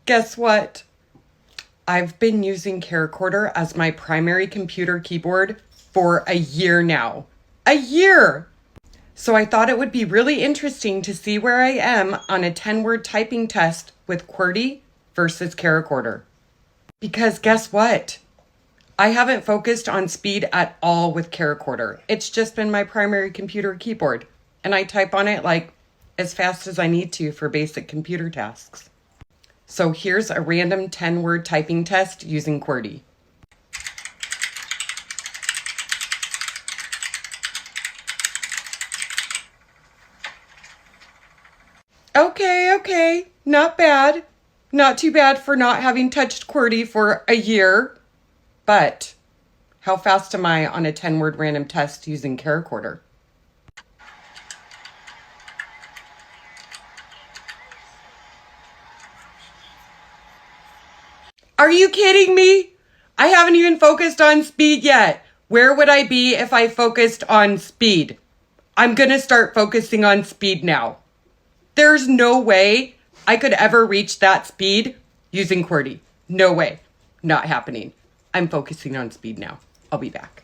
Guess what? I've been using CharaChorder as my primary computer keyboard for a year now. A year! So I thought it would be really interesting to see where I am on a 10-word typing test with QWERTY versus CharaChorder. Because guess what? I haven't focused on speed at all with CharaChorder. It's just been my primary computer keyboard, and I type on it like as fast as I need to for basic computer tasks. So here's a random 10-word typing test using QWERTY. Okay, not bad. Not too bad for not having touched QWERTY for a year. But how fast am I on a 10-word random test using CharaChorder? Are you kidding me? I haven't even focused on speed yet. Where would I be if I focused on speed? I'm gonna start focusing on speed now. There's no way I could ever reach that speed using QWERTY. No way. Not happening. I'm focusing on speed now. I'll be back.